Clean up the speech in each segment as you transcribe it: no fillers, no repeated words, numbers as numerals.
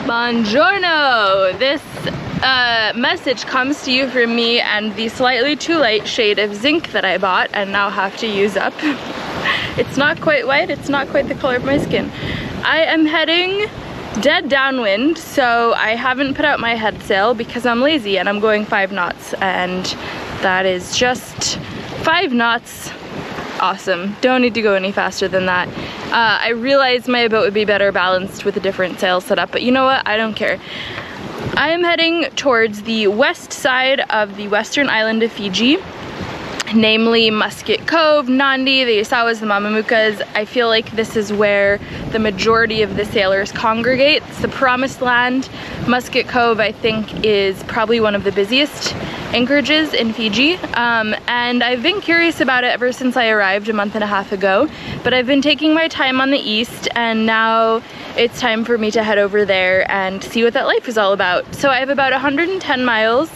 Buongiorno! This message comes to you from me and the slightly too light shade of zinc that I bought and now have to use up. It's not quite white, it's not quite the color of my skin. I am heading dead downwind, so I haven't put out my head sail because I'm lazy and I'm going 5 knots, and that is just 5 knots. Awesome. Don't need to go any faster than that. I realized my boat would be better balanced with a different sail setup, but you know what? I don't care. I am heading towards the west side of the western island of Fiji, namely Musket Cove, Nandi, the Yasawas, the Mamanucas. I feel like this is where the majority of the sailors congregate. It's the promised land. Musket Cove, I think, is probably one of the busiest anchorages in Fiji, and I've been curious about it ever since I arrived a month and a half ago, but I've been taking my time on the east, and now it's time for me to head over there and see what that life is all about. So I have about 110 miles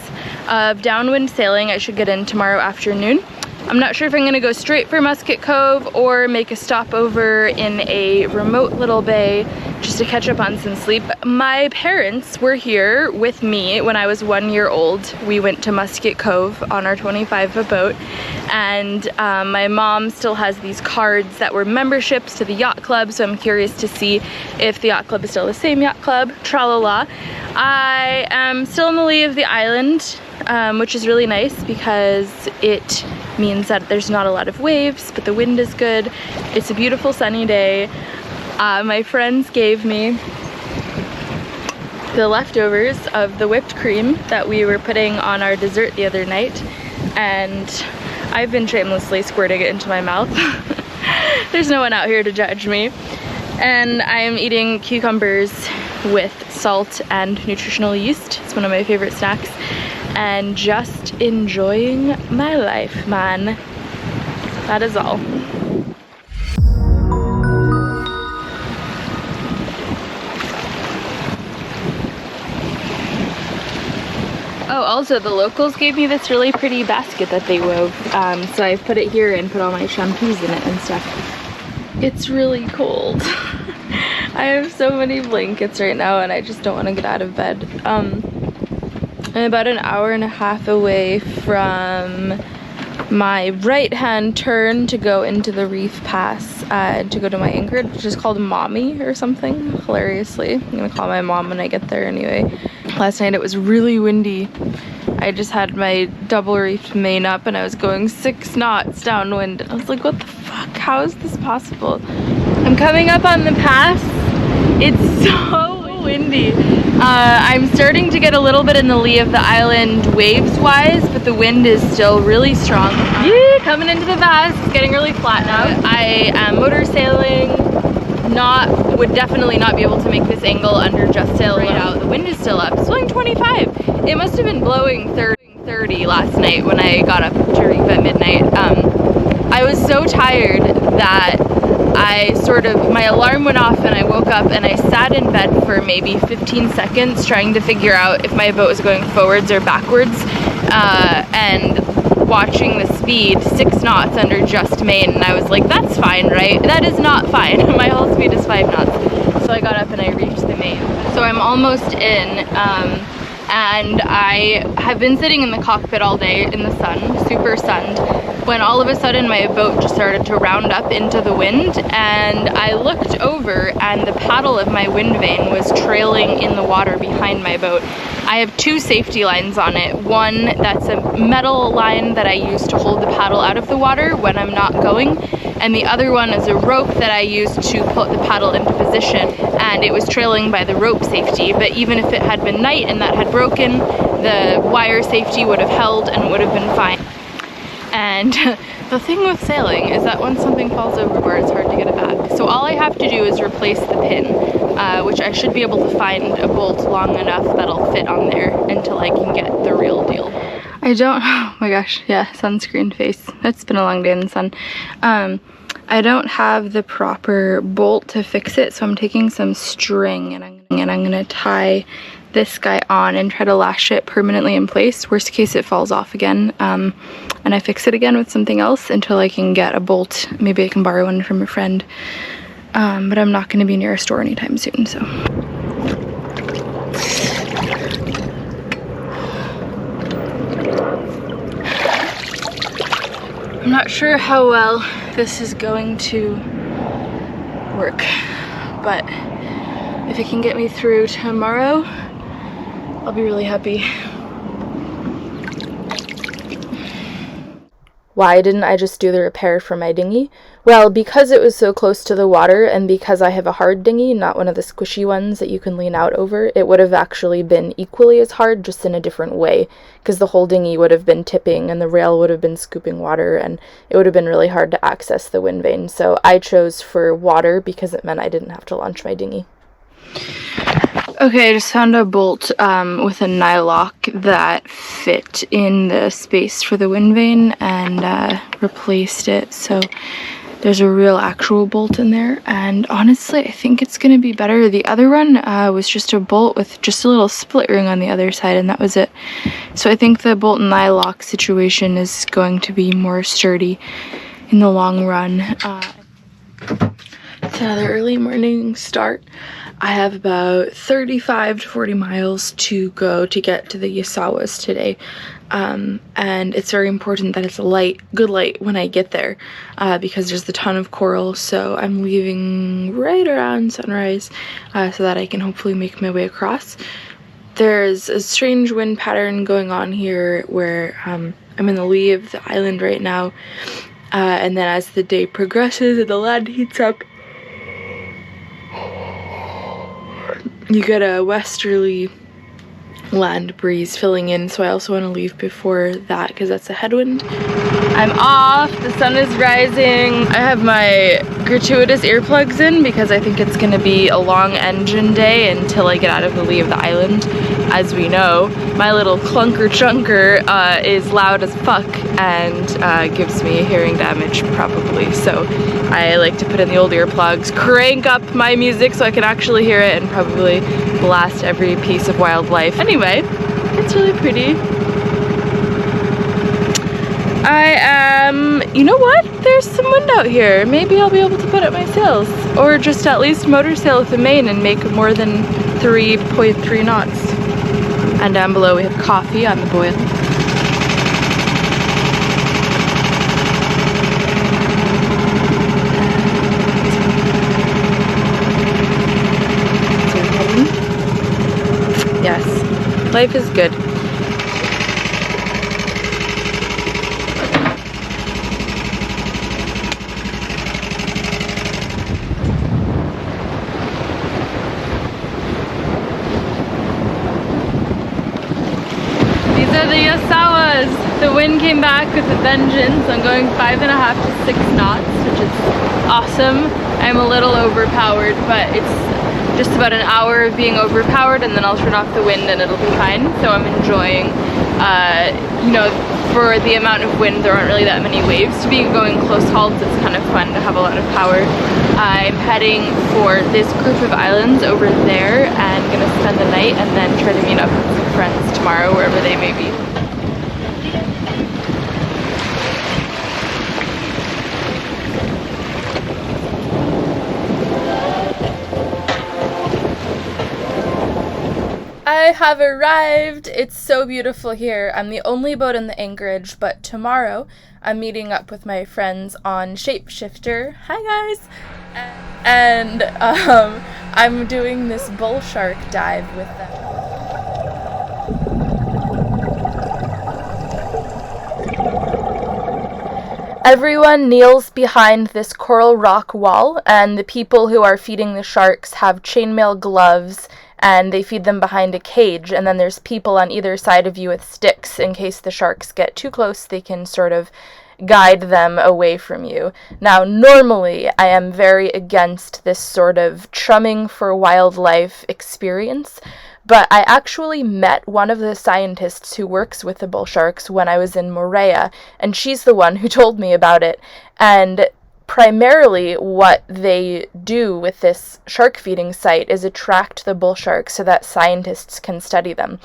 of downwind sailing I should get in tomorrow afternoon. I'm not sure if I'm gonna go straight for Musket Cove or make a stopover in a remote little bay just to catch up on some sleep. My parents were here with me when I was 1 year old. We went to Musket Cove on our 25-foot boat, and my mom still has these cards that were memberships to the yacht club, so I'm curious to see if the yacht club is still the same yacht club, tra-la-la. I am still in the lee of the island, which is really nice because it means that there's not a lot of waves, but the wind is good. It's a beautiful sunny day. My friends gave me the leftovers of the whipped cream that we were putting on our dessert the other night, and I've been shamelessly squirting it into my mouth. There's no one out here to judge me. And I'm eating cucumbers with salt and nutritional yeast. It's one of my favorite snacks. And just enjoying my life, man. That is all. Oh, also the locals gave me this really pretty basket that they wove. So I put it here and put all my shampoos in it and stuff. It's really cold. I have so many blankets right now and I just don't want to get out of bed. I'm about an hour and a half away from my right-hand turn to go into the reef pass to go to my anchorage, which is called Mommy or something, hilariously. I'm gonna call my mom when I get there anyway. Last night it was really windy. I just had my double reefed main up and I was going 6 knots downwind. I was like, what the fuck? How is this possible? I'm coming up on the pass. It's so windy. I'm starting to get a little bit in the lee of the island waves-wise, but the wind is still really strong. Yeah, coming into the pass. It's getting really flat now. I am motor sailing. Would definitely not be able to make this angle under just sail right out. The wind is still up. It's blowing 25. It must have been blowing 30 last night when I got up to reef at midnight. I was so tired that my alarm went off and I woke up and I sat in bed for maybe 15 seconds trying to figure out if my boat was going forwards or backwards, and watching the speed 6 knots under just main, and I was like, that's fine, right? That is not fine. My whole speed is 5 knots. So I got up and I reached the main. So I'm almost in, and I have been sitting in the cockpit all day in the sun, super sunned, when all of a sudden my boat just started to round up into the wind, and I looked over and the paddle of my wind vane was trailing in the water behind my boat. I have 2 safety lines on it. One that's a metal line that I use to hold the paddle out of the water when I'm not going, and the other one is a rope that I use to put the paddle into position, and it was trailing by the rope safety. But even if it had been night and that had broken, the wire safety would have held and would have been fine. And the thing with sailing is that once something falls overboard, it's hard to get it back. So all I have to do is replace the pin, which I should be able to find a bolt long enough that'll fit on there until I can get the real deal. Oh my gosh, yeah, sunscreen face. It's been a long day in the sun. I don't have the proper bolt to fix it, so I'm taking some string and I'm gonna tie this guy on and try to lash it permanently in place. Worst case, it falls off again, and I fix it again with something else until I can get a bolt. Maybe I can borrow one from a friend, but I'm not going to be near a store anytime soon, so. not sure how well this is going to work, but if it can get me through tomorrow, I'll be really happy. Why didn't I just do the repair for my dinghy? Well, because it was so close to the water, and because I have a hard dinghy, not one of the squishy ones that you can lean out over, it would have actually been equally as hard, just in a different way, because the whole dinghy would have been tipping, and the rail would have been scooping water, and it would have been really hard to access the wind vane. So I chose for water because it meant I didn't have to launch my dinghy. Okay, I just found a bolt with a nylock that fit in the space for the wind vane and replaced it. So there's a real actual bolt in there, and honestly I think it's gonna be better. The other one was just a bolt with just a little split ring on the other side, and that was it. So I think the bolt and nylock situation is going to be more sturdy in the long run. It's another early morning start. I have about 35 to 40 miles to go to get to the Yasawas today, and it's very important that it's a good light when I get there, because there's a ton of coral. So I'm leaving right around sunrise so that I can hopefully make my way across. There's a strange wind pattern going on here where I'm in the lee of the island right now, and then as the day progresses and the land heats up, you get a westerly land breeze filling in, so I also want to leave before that because that's a headwind. I'm off, the sun is rising. I have my gratuitous earplugs in because I think it's going to be a long engine day until I get out of the lee of the island. As we know, my little clunker chunker is loud as fuck and gives me hearing damage probably, so I like to put in the old earplugs, crank up my music so I can actually hear it, and probably blast every piece of wildlife. Anyway, it's really pretty. You know what? There's some wind out here. Maybe I'll be able to put up my sails, or just at least motor sail with the main and make more than 3.3 knots. And down below we have coffee on the boil. Yes, life is good. These are the Yasawas. The wind came back with a vengeance. I'm going 5.5 to 6 knots, which is awesome. I'm a little overpowered, but it's just about an hour of being overpowered, and then I'll turn off the wind and it'll be fine. So I'm enjoying, you know, for the amount of wind, there aren't really that many waves to be going close hauls. It's kind of fun to have a lot of power. I'm heading for this group of islands over there and gonna spend the night and then try to meet up with some friends tomorrow, wherever they may be. I have arrived! It's so beautiful here. I'm the only boat in the anchorage, but tomorrow I'm meeting up with my friends on Shapeshifter. Hi guys! And I'm doing this bull shark dive with them. Everyone kneels behind this coral rock wall, and the people who are feeding the sharks have chainmail gloves, and they feed them behind a cage, and then there's people on either side of you with sticks in case the sharks get too close. They can sort of guide them away from you. Now, normally I am very against this sort of chumming for wildlife experience, but I actually met one of the scientists who works with the bull sharks when I was in Moorea, and she's the one who told me about it. And primarily what they do with this shark feeding site is attract the bull sharks so that scientists can study them.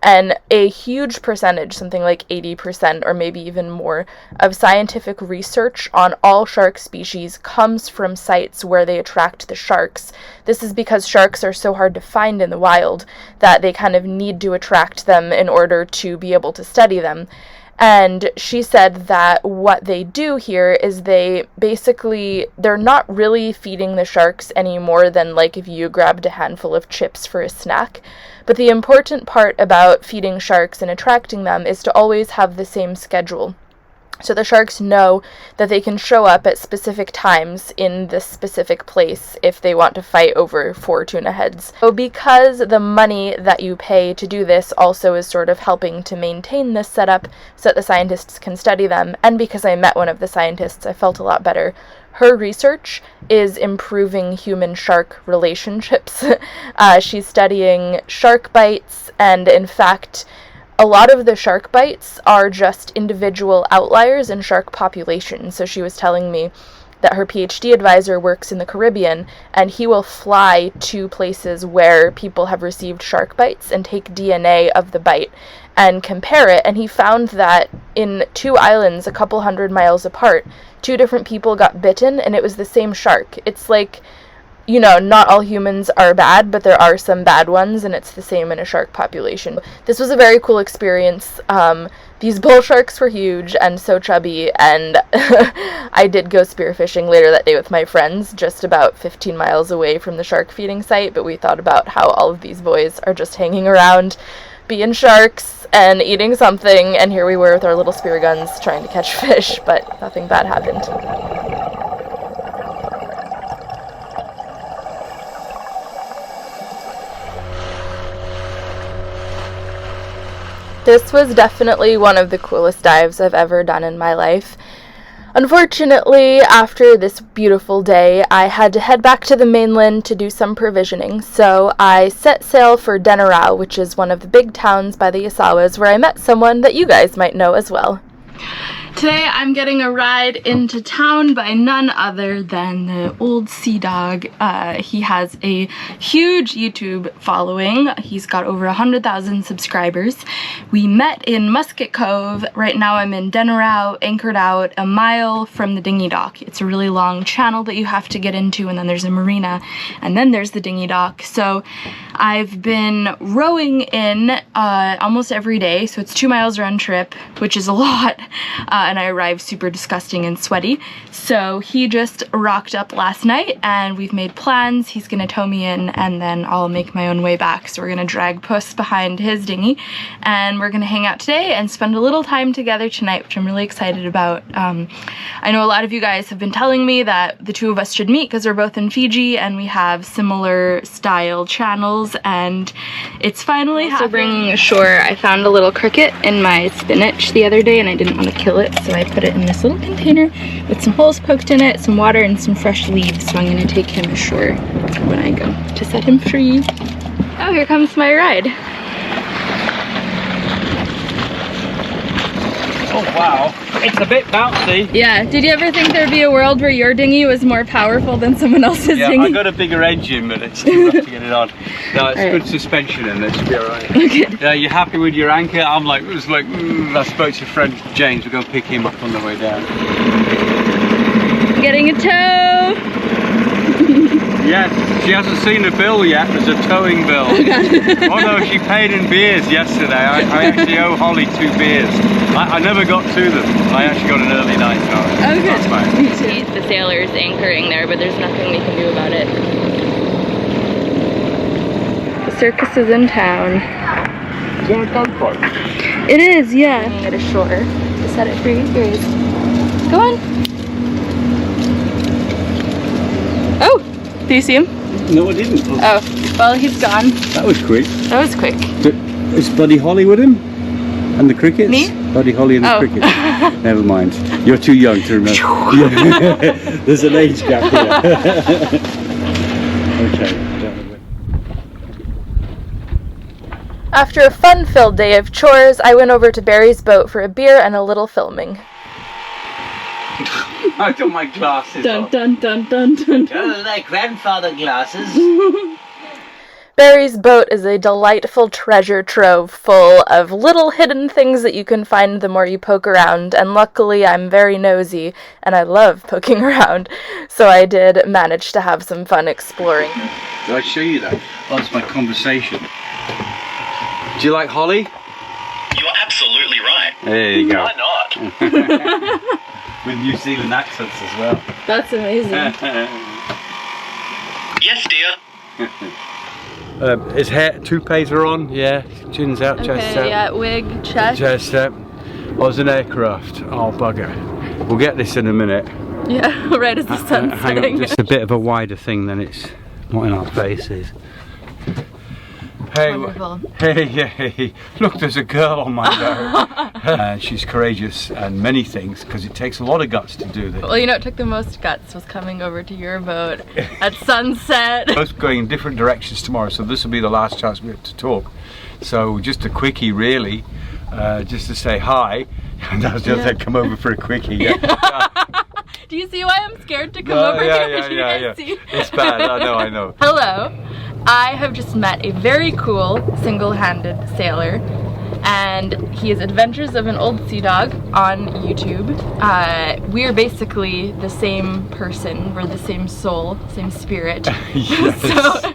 And a huge percentage, something like 80% or maybe even more, of scientific research on all shark species comes from sites where they attract the sharks. This is because sharks are so hard to find in the wild that they kind of need to attract them in order to be able to study them. And she said that what they do here is they're not really feeding the sharks any more than like if you grabbed a handful of chips for a snack. But the important part about feeding sharks and attracting them is to always have the same schedule. So the sharks know that they can show up at specific times in this specific place if they want to fight over 4 tuna heads. So because the money that you pay to do this also is sort of helping to maintain this setup so that the scientists can study them, and because I met one of the scientists, I felt a lot better. Her research is improving human-shark relationships. She's studying shark bites, and in fact, a lot of the shark bites are just individual outliers in shark populations. So she was telling me that her PhD advisor works in the Caribbean, and he will fly to places where people have received shark bites and take DNA of the bite and compare it. And he found that in 2 islands a couple 100 miles apart, 2 different people got bitten, and it was the same shark. It's like, you know, not all humans are bad, but there are some bad ones, and it's the same in a shark population. This was a very cool experience. These bull sharks were huge and so chubby, and I did go spearfishing later that day with my friends, just about 15 miles away from the shark feeding site, but we thought about how all of these boys are just hanging around, being sharks and eating something, and here we were with our little spear guns trying to catch fish, but nothing bad happened. This was definitely one of the coolest dives I've ever done in my life. Unfortunately, after this beautiful day, I had to head back to the mainland to do some provisioning, so I set sail for Denarau, which is one of the big towns by the Yasawas, where I met someone that you guys might know as well. Today I'm getting a ride into town by none other than the old sea dog. He has a huge YouTube following. He's got over 100,000 subscribers. We met in Musket Cove. Right now I'm in Denarau, anchored out a mile from the dinghy dock. It's a really long channel that you have to get into, and then there's a marina, and then there's the dinghy dock. So I've been rowing in almost every day, so it's 2 miles round trip, which is a lot. And I arrived super disgusting and sweaty. So he just rocked up last night, and we've made plans. He's gonna tow me in, and then I'll make my own way back. So we're gonna drag Puss behind his dinghy, and we're gonna hang out today and spend a little time together tonight, which I'm really excited about. I know a lot of you guys have been telling me that the 2 of us should meet because we're both in Fiji and we have similar style channels, and it's finally happening. So bringing ashore, I found a little cricket in my spinach the other day, and I didn't want to kill it, so I put it in this little container with some holes poked in it, some water, and some fresh leaves. So I'm going to take him ashore when I go to set him free. Oh, here comes my ride. Oh wow, it's a bit bouncy. Yeah, did you ever think there'd be a world where your dinghy was more powerful than someone else's dinghy? Yeah, I got a bigger engine, but it's still rough to get it on. No, it's good suspension in it, should be alright. Good. Yeah, you happy with your anchor? I'm like, it was like, I spoke to your friend James, we're going to pick him up on the way down. Getting a tow! Yes, she hasn't seen a bill yet, there's a towing bill. Oh god. Oh no, she paid in beers yesterday. I actually owe Holly 2 beers. I never got to them. I actually got an early night car. Oh good. That's fine. Me too. The sailor's anchoring there, but there's nothing we can do about it. The circus is in town. Is there a dog park? It is, yeah. I'm at ashore to set it free. Here he is. Go on. Oh! Do you see him? No, I didn't. Oh, well, he's gone. That was quick. That was quick. Is Buddy Holly with him? And the crickets? Me? Buddy Holly and the crickets. Never mind. You're too young to remember. There's an age gap here. Okay. After a fun-filled day of chores, I went over to Barry's boat for a beer and a little filming. I got my glasses Dun dun dun dun dun dun. Oh, they're grandfather glasses. Barry's boat is a delightful treasure trove full of little hidden things that you can find the more you poke around, and luckily I'm very nosy and I love poking around, so I did manage to have some fun exploring. Did I show you that? Oh, that's my conversation. Do you like Holly? You're absolutely right. There you go. Why not? With New Zealand accents as well. That's amazing. Yes, dear. His hair, toupees are on, yeah. Chin's out, chest Okay, out. yeah, wig, chest. Chest out. Oh, it's an aircraft. Oh, bugger. We'll get this in a minute. Yeah, right as the sun's Hang on, setting. just a bit of a wider thing than it's not in our faces. Hey, Wonderful. hey, look, there's a girl on my boat. She's courageous and many things, because it takes a lot of guts to do this. Well, you know, it took the most guts was coming over to your boat at sunset. Both going in different directions tomorrow, so this will be the last chance we have to talk. So just a quickie, really, just to say hi. And I was just like, come over for a quickie. Yeah. Do you see why I'm scared to come over here? Yeah. It's bad. I know. Hello. I have just met a very cool single-handed sailor, and he is Adventures of an Old Sea Dog on YouTube. We're basically the same person. We're the same soul, same spirit. Yes. So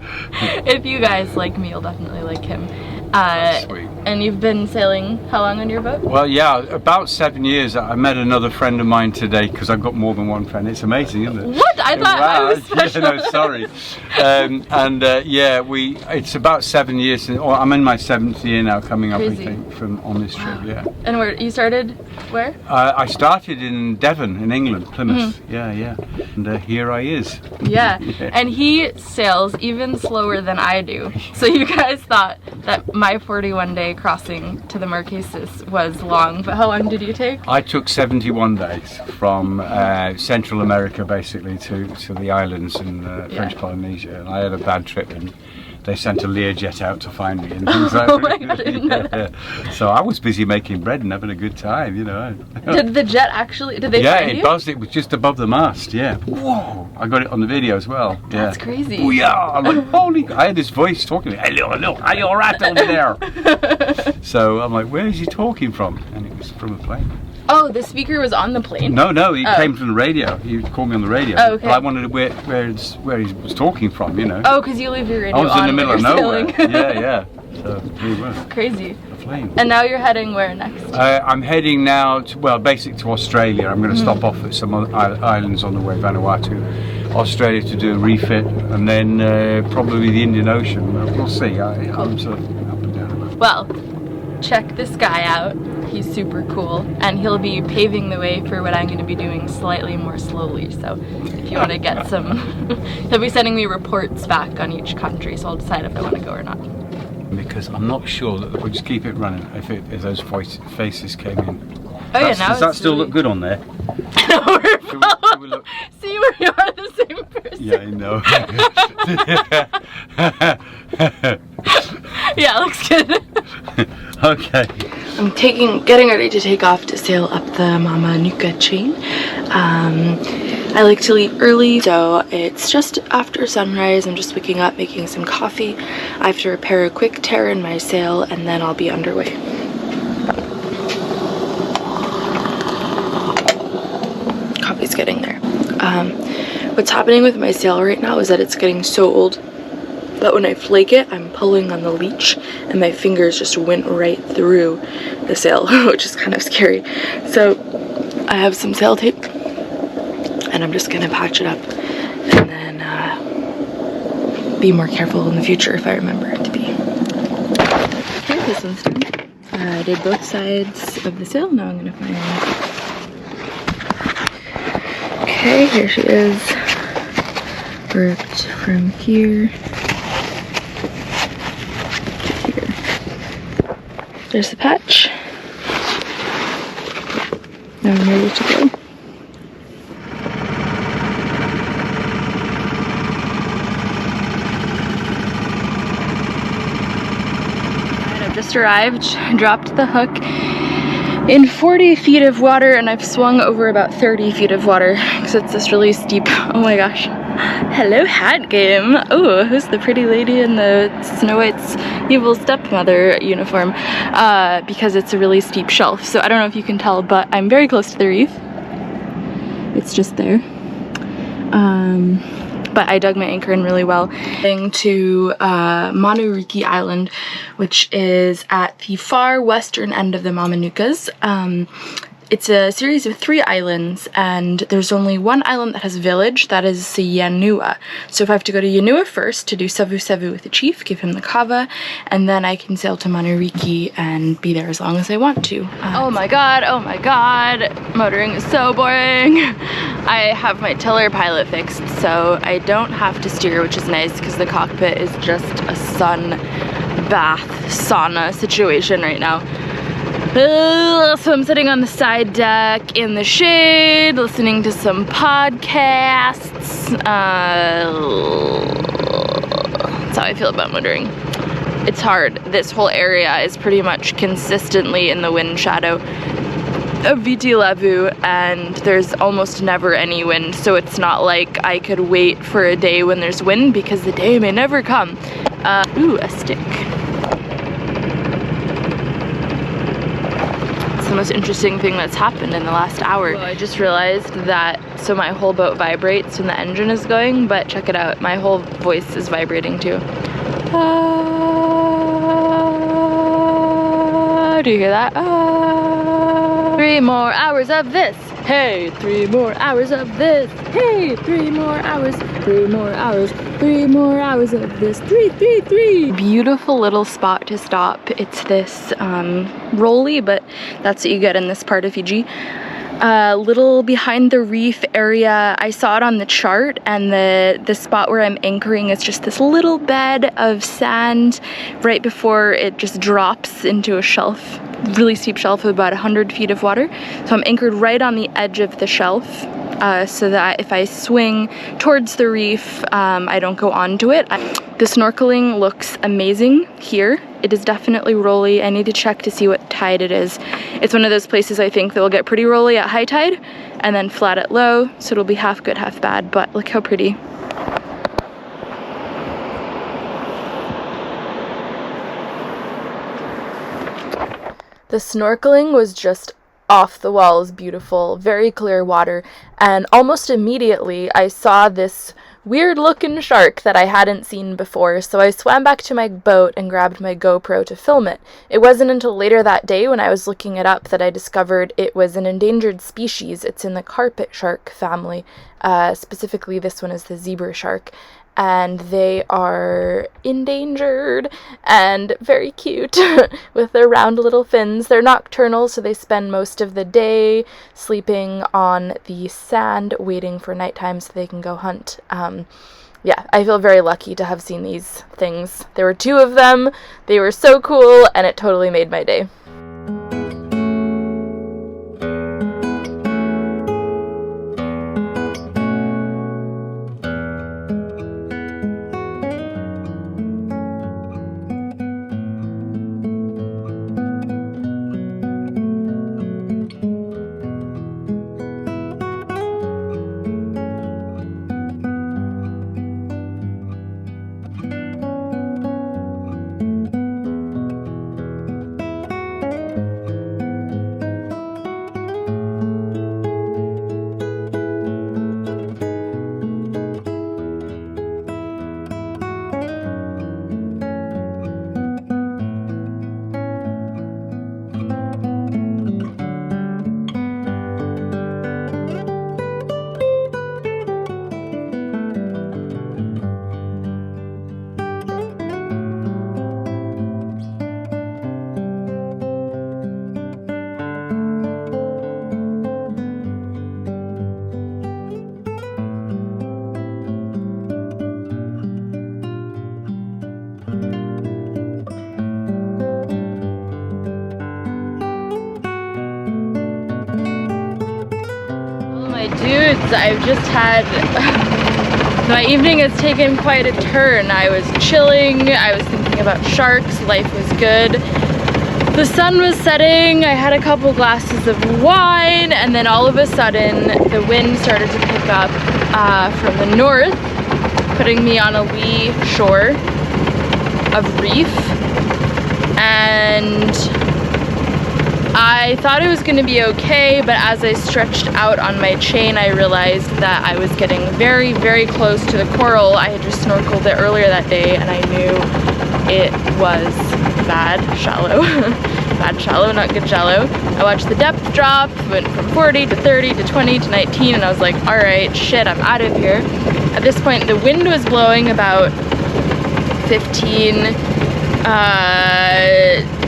if you guys like me, you'll definitely like him. Sweet. And you've been sailing how long on your boat? Well, yeah, about 7 years. I met another friend of mine today, because I've got more than one friend. It's amazing, isn't it? What? I thought I was special. Yeah, no, sorry. It's about 7 years. I'm in my 7th year now, coming up, Crazy. I think, on this trip. Yeah. And where you started? Where? I started in Devon, in England, Plymouth. Yeah. And here I is. Yeah. Yeah. And he sails even slower than I do. So you guys thought that my 41-day crossing to the Marquesas was long, but how long did you take? I took 71 days from Central America, basically, to the islands in French Polynesia. And I had a bad trip, and they sent a Learjet out to find me and things like Oh my God, I didn't know that. So I was busy making bread and having a good time, you know. Did the jet actually, did they find it you? buzzed. It was just above the mast, yeah. Whoa! I got it on the video as well. Yeah. That's crazy. Oh yeah! I'm like, holy! I had this voice talking to me. Hello, are you alright over there? So I'm like, where is he talking from? And it was from a plane. Oh, the speaker was on the plane? No, he came from the radio. He called me on the radio. Oh, okay. But I wanted to where he was talking from, you know. Oh, because you leave your radio I was on in the middle of when you're nowhere. sailing. Yeah. So we were. Crazy. A plane. And now you're heading where next? I'm heading now to Australia. I'm going to stop off at some other islands on the way, Vanuatu, Australia, to do a refit, and then probably the Indian Ocean. We'll see. I'm sort of up and down about it. Well, check this guy out. He's super cool, and he'll be paving the way for what I'm going to be doing slightly more slowly. So if you want to get some, he'll be sending me reports back on each country, so I'll decide if I want to go or not. Because I'm not sure that we'll just keep it running if those faces came in. Oh yeah, now Does that it's still really... look good on there? No, we're Should we look? See, we are the same person. Yeah, I know. Yeah, looks good. Okay. I'm getting ready to take off to sail up the Mamanucas chain. I like to leave early, so it's just after sunrise. I'm just waking up, making some coffee. I have to repair a quick tear in my sail, and then I'll be underway. Coffee's getting there. What's happening with my sail right now is that it's getting so old that when I flake it, I'm pulling on the leech and my fingers just went right through the sail, which is kind of scary. So I have some sail tape and I'm just gonna patch it up and then be more careful in the future if I remember to be. Okay, this one's done. I did both sides of the sail, now I'm gonna find one. Okay, here she is, worked from here. There's the patch. Now I'm ready to go. Alright, I've just arrived, dropped the hook in 40 feet of water, and I've swung over about 30 feet of water because it's this really steep. Oh my gosh. Hello, hat game. Oh, who's the pretty lady in the Snow White's evil stepmother uniform? Because it's a really steep shelf. So I don't know if you can tell, but I'm very close to the reef. It's just there. but I dug my anchor in really well. Heading to Mamanucas Island, which is at the far western end of the Mamanucas. It's a series of 3 islands, and there's only one island that has a village, that is Yasawas. So if I have to go to Yasawas first to do savu savu with the chief, give him the kava, and then I can sail to Mamanucas and be there as long as I want to. Oh my god, motoring is so boring. I have my tiller pilot fixed, so I don't have to steer, which is nice because the cockpit is just a sun bath sauna situation right now. So I'm sitting on the side deck in the shade, listening to some podcasts. That's how I feel about motoring. It's hard. This whole area is pretty much consistently in the wind shadow of VT Levu, and there's almost never any wind, so it's not like I could wait for a day when there's wind, because the day may never come. Ooh, a stick. The most interesting thing that's happened in the last hour. Well, I just realized that, so my whole boat vibrates when the engine is going, but check it out, my whole voice is vibrating too. Do you hear that? 3 more hours of this. Hey, 3 more hours of this. Hey, 3 more hours. 3 more hours. 3 more hours of this. 3. Beautiful little spot to stop. It's this rolly, but that's what you get in this part of Fiji. Little behind the reef area. I saw it on the chart, and the spot where I'm anchoring is just this little bed of sand right before it just drops into a shelf, really steep shelf of about 100 feet of water. So I'm anchored right on the edge of the shelf, so that if I swing towards the reef, I don't go onto it. The snorkeling looks amazing here. It is definitely rolly. I need to check to see what tide it is. It's one of those places I think that will get pretty rolly at high tide and then flat at low, so it'll be half good, half bad, but look how pretty. The snorkeling was just off the walls beautiful, very clear water, and almost immediately I saw this weird looking shark that I hadn't seen before, so I swam back to my boat and grabbed my GoPro to film it. It wasn't until later that day when I was looking it up that I discovered it was an endangered species. It's in the carpet shark family. Specifically, this one is the zebra shark. And they are endangered and very cute with their round little fins. They're nocturnal, so they spend most of the day sleeping on the sand waiting for nighttime so they can go hunt. Yeah, I feel very lucky to have seen these things. There were 2 of them. They were so cool, and it totally made my day. Dudes, I've just had, my evening has taken quite a turn. I was chilling, I was thinking about sharks, life was good. The sun was setting, I had a couple glasses of wine, and then all of a sudden the wind started to pick up from the north, putting me on a lee shore of reef, and I thought it was going to be okay, but as I stretched out on my chain, I realized that I was getting very, very close to the coral. I had just snorkeled it earlier that day, and I knew it was bad shallow. Bad shallow, not good shallow. I watched the depth drop, went from 40 to 30 to 20 to 19, and I was like, alright, shit, I'm out of here. At this point, the wind was blowing about 15,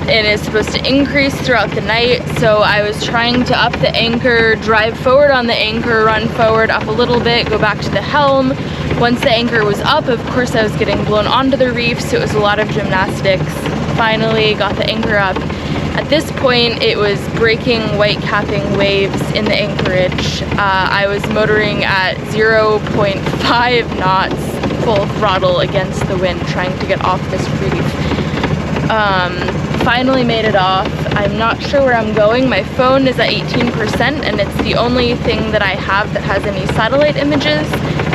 and it's supposed to increase throughout the night, so I was trying to up the anchor, drive forward on the anchor, run forward up a little bit, go back to the helm. Once the anchor was up, of course I was getting blown onto the reef, so it was a lot of gymnastics. Finally got the anchor up. At this point, it was breaking, white capping waves in the anchorage. I was motoring at 0.5 knots, full throttle against the wind, trying to get off this reef. Finally made it off. I'm not sure where I'm going. My phone is at 18%, and it's the only thing that I have that has any satellite images,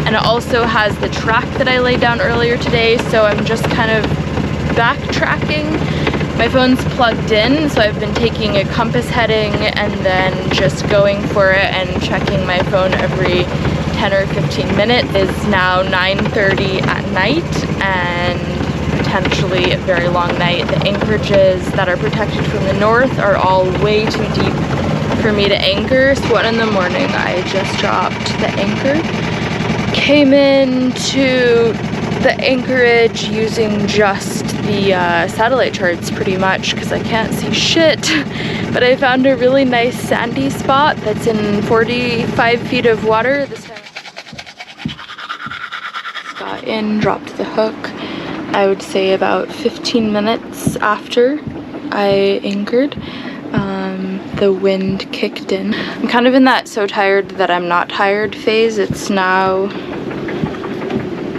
and it also has the track that I laid down earlier today, so I'm just kind of backtracking. My phone's plugged in, so I've been taking a compass heading and then just going for it and checking my phone every 10 or 15 minutes. It's now 9:30 at night, and potentially a very long night. The anchorages that are protected from the north are all way too deep for me to anchor. So 1 in the morning, I just dropped the anchor. Came into the anchorage using just the satellite charts pretty much because I can't see shit. But I found a really nice sandy spot that's in 45 feet of water. This time got in, dropped the hook. I would say about 15 minutes after I anchored, the wind kicked in. I'm kind of in that so tired that I'm not tired phase. It's now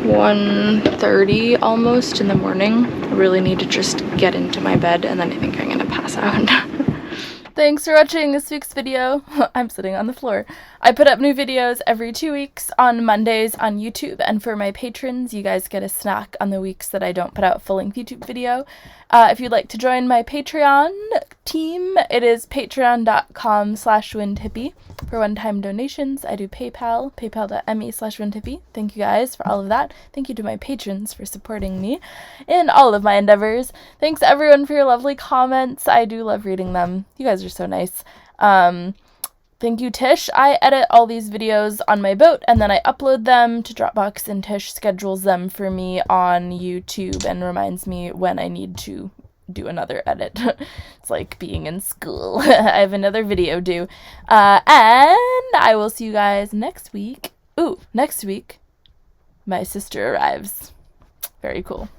1:30 almost in the morning. I really need to just get into my bed, and then I think I'm gonna pass out. Thanks for watching this week's video. I'm sitting on the floor. I put up new videos every 2 weeks on Mondays on YouTube, and for my patrons, you guys get a snack on the weeks that I don't put out full-length YouTube video. If you'd like to join my Patreon team, it is patreon.com/windhippie. For one-time donations, I do PayPal, paypal.me/windhippie. Thank you guys for all of that. Thank you to my patrons for supporting me in all of my endeavors. Thanks everyone for your lovely comments. I do love reading them. You guys are so nice. Thank you, Tish. I edit all these videos on my boat, and then I upload them to Dropbox, and Tish schedules them for me on YouTube and reminds me when I need to do another edit. It's like being in school. I have another video due. And I will see you guys next week. Ooh, next week, my sister arrives. Very cool.